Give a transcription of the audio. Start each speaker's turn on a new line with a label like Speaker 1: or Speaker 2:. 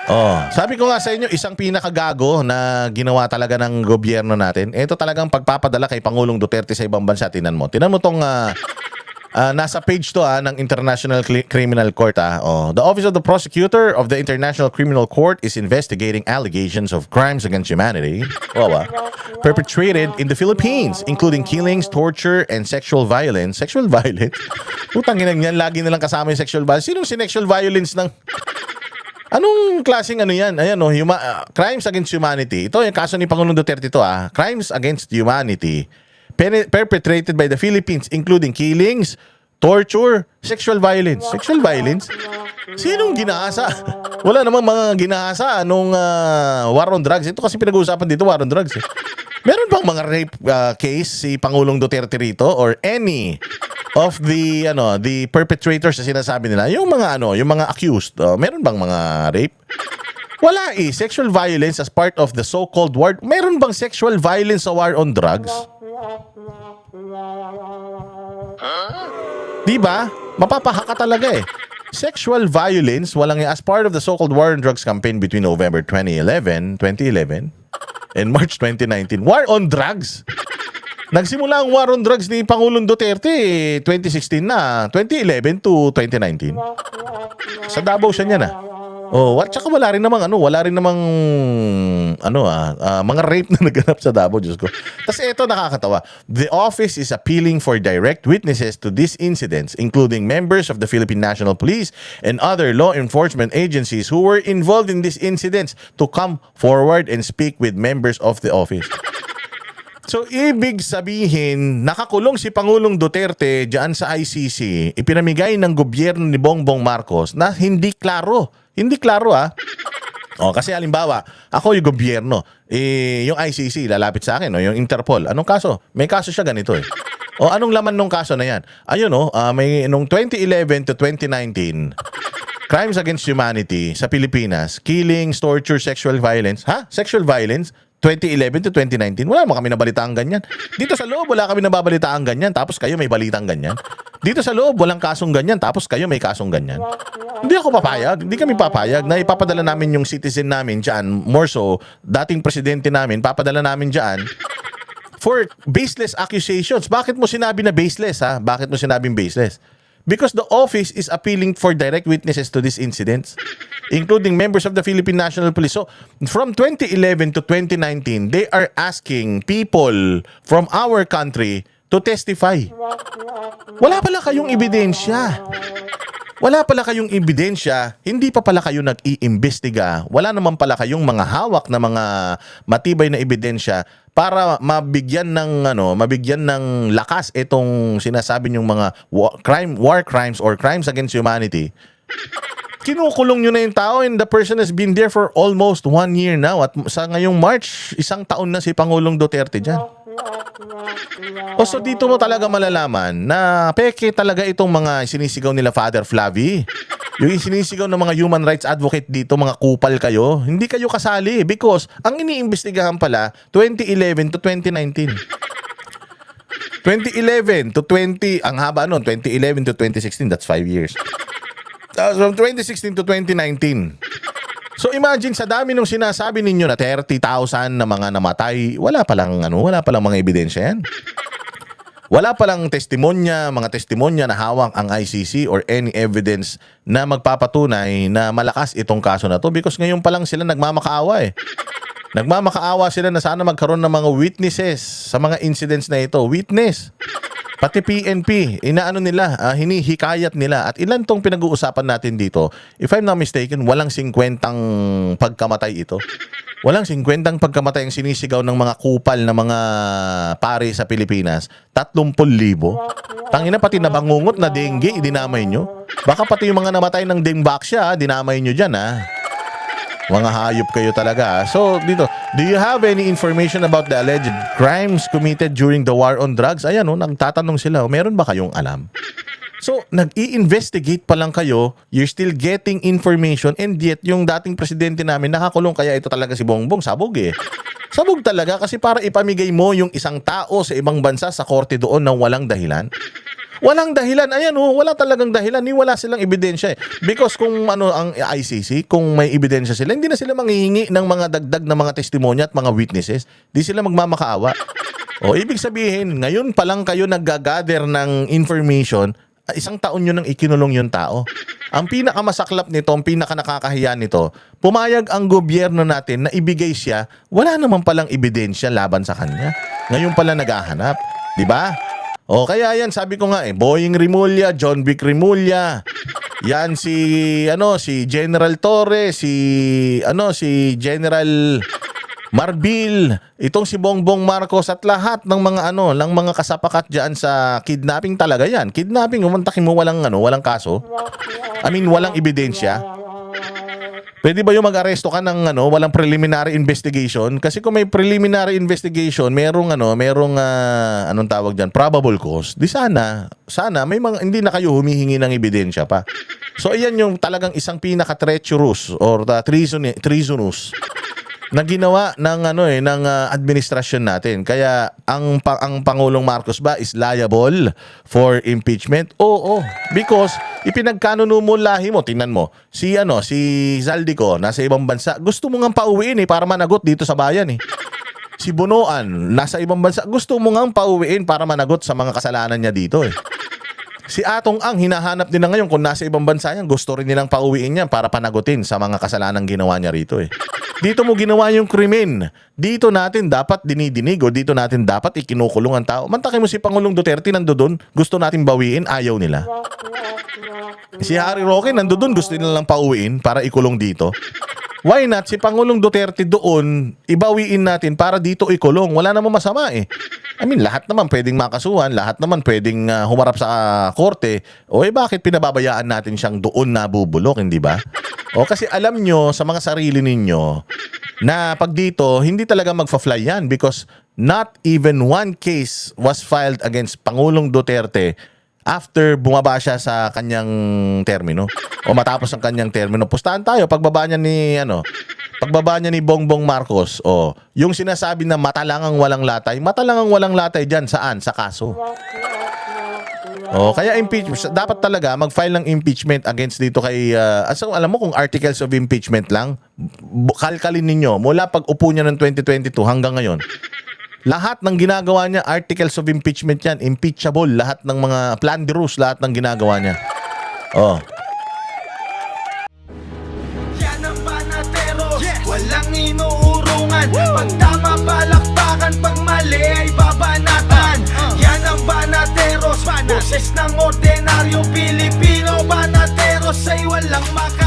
Speaker 1: Oh, sabi ko nga sa inyo, isang pinakagago na ginawa talaga ng gobyerno natin. Ito talagang pagpapadala kay Pangulong Duterte sa ibang bansa. Tinan mo. Tinan mo tong nasa page to ng International Criminal Court. Oh, the Office of the Prosecutor of the International Criminal Court is investigating allegations of crimes against humanity perpetrated in the Philippines, including killings, torture, and sexual violence. Sexual violence? Putang ina niyan, lagi nilang kasama yung sexual violence. Sinong sexual violence ng... Anong klaseng ano yan? Ayan crimes against humanity. Ito yung kaso ni Pangulong Duterte ito Crimes against humanity perpetrated by the Philippines, including killings, torture, sexual violence. Sexual violence? Sinong ginahasa? Wala namang mga ginahasa nung war on drugs. Ito kasi pinag-uusapan dito, war on drugs. Meron bang mga rape case si Pangulong Duterte rito or any of the perpetrators na sinasabi nila, yung mga accused, meron bang mga rape? Wala sexual violence as part of the so-called war. Meron bang sexual violence sa war on drugs? Diba? Mapapahaka talaga Sexual violence, walang as part of the so-called war on drugs campaign between November 2011 and March 2019. War on drugs? Nagsimula ang war on drugs ni Pangulong Duterte 2016 na, 2011 to 2019. Sa Davao siya niyan tsaka wala rin namang mga rape na naganap sa Davao, Diyos ko. Tapos ito nakakatawa. The office is appealing for direct witnesses to these incidents, including members of the Philippine National Police and other law enforcement agencies who were involved in these incidents to come forward and speak with members of the office. So, ibig sabihin, nakakulong si Pangulong Duterte diyan sa ICC, ipinamigay ng gobyerno ni Bongbong Marcos na hindi klaro. Hindi klaro kasi halimbawa, ako yung gobyerno, yung ICC lalapit sa akin, yung Interpol. Anong kaso? May kaso siya ganito anong laman ng kaso na yan? Ayun may nung 2011 to 2019, crimes against humanity sa Pilipinas, killings, torture, sexual violence. Sexual violence? 2011 to 2019, wala naman kami nabalitaan ganyan. Dito sa loob, wala kami nababalitaan ganyan, tapos kayo may balitang ganyan. Dito sa loob, walang kasong ganyan, tapos kayo may kasong ganyan. Hindi ako papayag, hindi kami papayag na ipapadala namin yung citizen namin dyan, more so, dating presidente namin, papadala namin dyan for baseless accusations. Bakit mo sinabi na baseless, Bakit mo sinabing baseless? Because the office is appealing for direct witnesses to these incidents, including members of the Philippine National Police. So, from 2011 to 2019, they are asking people from our country to testify. Wala pala kayong ebidensya. Wala pala kayong ebidensya, hindi pa pala kayo nag-iimbestiga, wala naman pala kayong mga hawak na mga matibay na ebidensya para mabigyan ng lakas itong sinasabi niyong mga war crimes or crimes against humanity. Kinukulong nyo na yung tao and the person has been there for almost 1 year now. At sa ngayong March, 1 taon na si Pangulong Duterte dyan. So dito mo talaga malalaman na peke talaga itong mga sinisigaw nila Father Flavie. Yung sinisigaw ng mga human rights advocate dito, mga kupal kayo, hindi kayo kasali because ang iniimbestigahan pala 2011 to 2019. 2011 to 20, ang haba nun, 2011 to 2016, that's 5 years. From 2016 to 2019. So imagine sa dami nung sinasabi ninyo na 30,000 na mga namatay, wala palang mga ebidensya yan. Wala palang mga testimonya na hawak ang ICC or any evidence na magpapatunay na malakas itong kaso na to because ngayon pa lang sila nagmamakaawa Nagmamakaawa sila na sana magkaroon ng mga witnesses sa mga incidents na ito. Witness. Pati PNP, hinihikayat nila. At ilan tong pinag-uusapan natin dito? If I'm not mistaken, walang 50 pagkamatay ito. Walang 50 pagkamatay ang sinisigaw ng mga kupal na mga pare sa Pilipinas. 30,000. Tangina, pati nabangungot na dengue, dinamay nyo. Baka pati yung mga namatay ng dengbaksya, dinamay nyo dyan, Mga hayop kayo talaga. So, dito, do you have any information about the alleged crimes committed during the war on drugs? Ayan, nagtatanong sila, meron ba kayong alam? So, nag-i-investigate pa lang kayo, you're still getting information, and yet, yung dating presidente namin, nakakulong, kaya ito talaga si Bongbong, sabog Sabog talaga kasi para ipamigay mo yung isang tao sa ibang bansa sa korte doon na walang dahilan. Walang dahilan. Ayan wala talagang dahilan. Wala silang ebidensya eh. Because kung ano ang ICC, kung may ebidensya sila, hindi na sila manghihingi ng mga dagdag na mga testimonya at mga witnesses. Di sila magmamakaawa. O ibig sabihin, ngayon pa lang kayo naggagather ng information, isang taon nyo nang ikinulong yung tao. Ang pinakamasaklap nito, ang pinakanakakahiya nito, pumayag ang gobyerno natin na ibigay siya, wala naman palang ebidensya laban sa kanya. Ngayon pala naghahanap. Di ba? O kaya yan, sabi ko nga Boying Rimulya, John Vic Rimulya. Yan si General Torres, si General Marbil, itong si Bongbong Marcos at lahat ng mga ng mga kasapakat diyan sa kidnapping talaga yan. Kidnapping, umantakin mo walang kaso. I mean, walang ebidensya. Pwede ba yung mag-aresto ka ng walang preliminary investigation? Kasi kung may preliminary investigation, merong anong tawag diyan, probable cause. Di sana may mga hindi na kayo humihingi ng ebidensya pa. So ayan yung talagang isang pinaka-treacherous or treasonous na ginawa ng ng administrasyon natin. Kaya ang Pangulong Marcos ba is liable for impeachment? Oo, because ipinagkanuno mo lahi mo. Tingnan mo, si Zaldico nasa ibang bansa. Gusto mo ngang pauwiin para managot dito sa bayan eh. Si Bonoan nasa ibang bansa. Gusto mo ngang pauwiin para managot sa mga kasalanan niya dito eh. Si Atong Ang hinahanap din na ngayon kung nasa ibang bansa yan, gusto rin nilang pauwiin niya para panagutin sa mga kasalanan ginawa niya rito eh. Dito mo ginawa yung krimen. Dito natin dapat dinidinig o dito natin dapat ikinukulong ang tao. Mantakin mo si Pangulong Duterte nandoon, gusto natin bawiin, ayaw nila. Si Harry Roque nandoon, gusto nila lang pauwiin para ikulong dito. Why not si Pangulong Duterte doon, ibawiin natin para dito ikulong? Wala namang masama eh. I mean, lahat naman pwedeng makasuhan, lahat naman pwedeng humarap sa korte. O bakit pinababayaan natin siyang doon nabubulok, hindi ba? O kasi alam nyo sa mga sarili ninyo na pag dito, hindi talaga magfa-fly yan because not even one case was filed against Pangulong Duterte after bumaba siya sa kanyang termino o matapos ang kanyang termino. Pustahan tayo pagbaba niya ni Bongbong Marcos. Yung sinasabi na mata lang ang walang latay diyan saan sa kaso. Kaya impeachment dapat talaga mag-file ng impeachment against dito kay alam mo kung articles of impeachment lang, kalkalin ninyo mula pag upo niya ng 2022 hanggang ngayon. Lahat ng ginagawa niya, articles of impeachment yan, impeachable, lahat ng mga plan de ruse, lahat ng ginagawa niya.
Speaker 2: Yan ang Banateros, walang inuurungan. Pag tama palakpakan, pag mali ay babanatan. Yan ang Banateros, boses ng ordinaryong Pilipino. Banateros ay walang maka